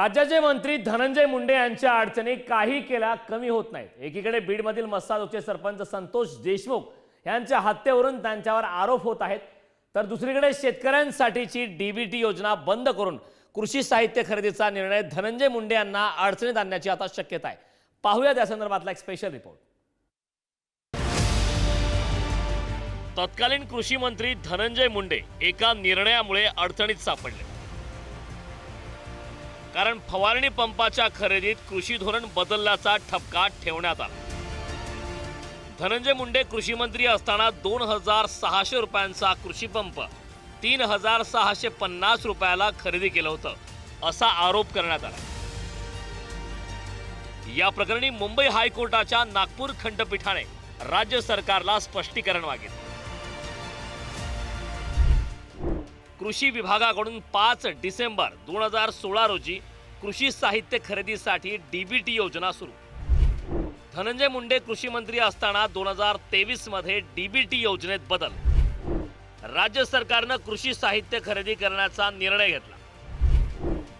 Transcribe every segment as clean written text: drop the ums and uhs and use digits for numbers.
राज्याचे मंत्री धनंजय मुंडे यांच्या अडचणी काही केल्या कमी होत नाहीत। एकीकडे बीडमधील मस्साजोगचे सरपंच संतोष देशमुख यांच्या हत्येवरून त्यांच्यावर आरोप होत आहेत, तर दुसरीकडे शेतकऱ्यांसाठीची डीबीटी योजना बंद करून कृषी साहित्य खरेदीचा निर्णय धनंजय मुंडे यांना अडचणीत आणण्याची आता शक्यता आहे। पाहूया त्या संदर्भातला एक स्पेशल रिपोर्ट। तत्कालीन कृषी मंत्री धनंजय मुंडे एका निर्णयामुळे अडचणीत सापडले, कारण फवारणी पंपाच्या खरेदीत कृषी धोरण बदलल्याचा ठपका ठेवण्यात आला। धनंजय मुंडे कृषी मंत्री असताना 2600 रुपयांचा कृषी पंप 3650 रुपयाला खरेदी केलं होतं, असा आरोप करण्यात आला। या प्रकरणी मुंबई हायकोर्टाच्या नागपूर खंडपीठाने राज्य सरकारला स्पष्टीकरण मागितले। कृषी विभागाकडून 5 डिसेंबर 2016 रोजी कृषी साहित्य खरेदीसाठी डीबीटी योजना सुरू। धनंजय मुंडे कृषी मंत्री असताना 2023 मध्ये डीबीटी योजनेत बदल। राज्य सरकारनं कृषी साहित्य खरेदी करण्याचा निर्णय घेतला।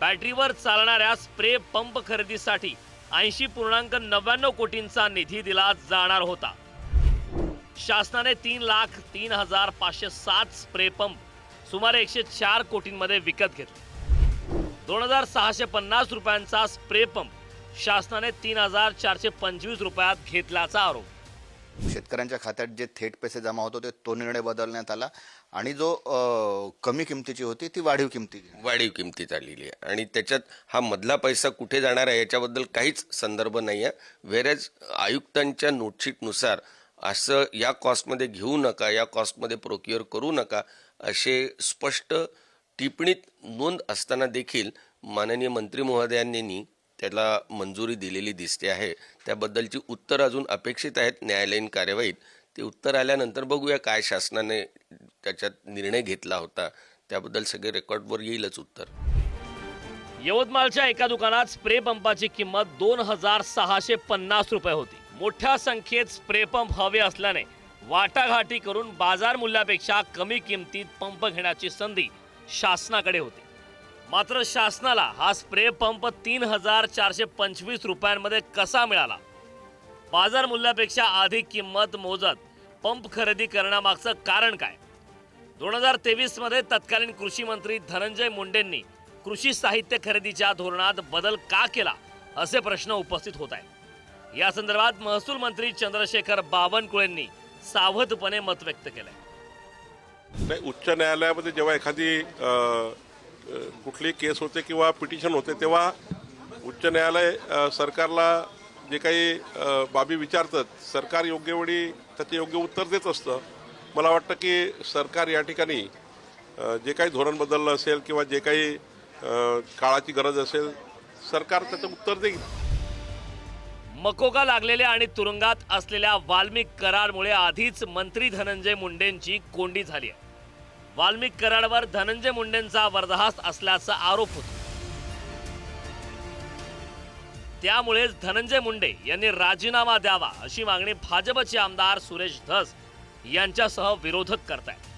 बॅटरीवर चालणाऱ्या स्प्रे पंप खरेदीसाठी 80.99 कोटींचा निधी दिला जाणार होता। शासनाने 3,03,507 स्प्रे पंप सुमारे 104 कोटींमध्ये विकत घेतले। 2650 रुपयांचा स्प्रे पंप शासनाने 3425 रुपयात घेतल्याचा आरोप। शेतकऱ्यांच्या खात्यात जे थेट पैसे जमा होत होते तो निर्णय बदलण्यात आला आणि जो कमी किमतीची होती ती वाढीव किमतीत आलेली आहे आणि त्याच्यात हा मधला पैसा कुठे जाणार आहे याच्याबद्दल काहीच संदर्भ नाही आहे। वेरेज आयुक्तांच्या नोटशीटनुसार असं या कॉस्टमध्ये घेऊ नका, या कॉस्टमध्ये प्रोक्युअर करू नका असे स्पष्ट टिप्पणीत नोंद असताना देखील माननीय मंत्री महोदयांनी त्याला मंजुरी दिलेली दिसते आहे। त्याबद्दलची उत्तर अजून अपेक्षित आहेत न्यायालयीन कार्यवाहीत। ते उत्तर आल्यानंतर बघूया काय शासनाने त्याच्यात निर्णय घेतला होता, त्याबद्दल सगळे रेकॉर्डवर येईलच उत्तर। यवतमाळच्या एका दुकानात स्प्रे पंपाची किंमत 2650 रुपये होती। मोठ्या संख्येत स्प्रे पंप हवे असल्याने वाटाघाटी करून बाजार मूल्यापेक्षा कमी किमतीत पंप घेण्याची संधी शासनाकडे होती। मात्र शासनाला हा स्प्रे पंप 3425 रुपयांमध्ये कसा मिळाला? बाजार मूल्यापेक्षा अधिक किंमत मोजत पंप खरेदी करण्यामागचं कारण काय? 2023 मध्ये तत्कालीन कृषी मंत्री धनंजय मुंडेंनी कृषी साहित्य खरेदीच्या धोरणात बदल का केला, असे प्रश्न उपस्थित होत आहेत। या संदर्भात महसूल मंत्री चंद्रशेखर बावनकुळेंनी सावधपणे मत व्यक्त केलंय। उच्च न्यायालयामध्ये जेव्हा एखादी कुठली केस होते किंवा पिटिशन होते तेव्हा उच्च न्यायालय सरकारला जे काही बाबी विचारतात, सरकार योग्य वेळी त्याचे योग्य उत्तर देत असतं। मला वाटतं की सरकार या ठिकाणी जे काही धोरण बदललं असेल किंवा जे काही काळाची गरज असेल, सरकार त्याचं उत्तर देईल। मकोका लागलेल्या आणि तुरुंगात असलेल्या वाल्मिक कराडमुळे आधीच मंत्री धनंजय मुंडेंची कोंडी झाली आहे। वाल्मिक कराडवर धनंजय मुंडेंचा वरदहस्त असल्याचा आरोप होता। त्यामुळेच धनंजय मुंडे यांनी राजीनामा द्यावा अशी मागणी भाजपचे आमदार सुरेश धस यांच्यासह विरोधक करतायत।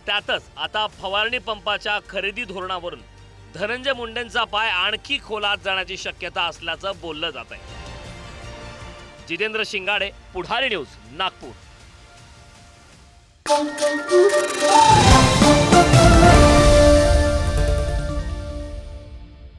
त्यातच आता फवारणी पंपाच्या खरेदी धोरणावरून धनंजय मुंडेंचा पाय आणखी खोलात जाण्याची शक्यता असल्याचं बोललं जात आहे। जितेंद्र शिंगाडे, पुढारी न्यूज, नागपूर।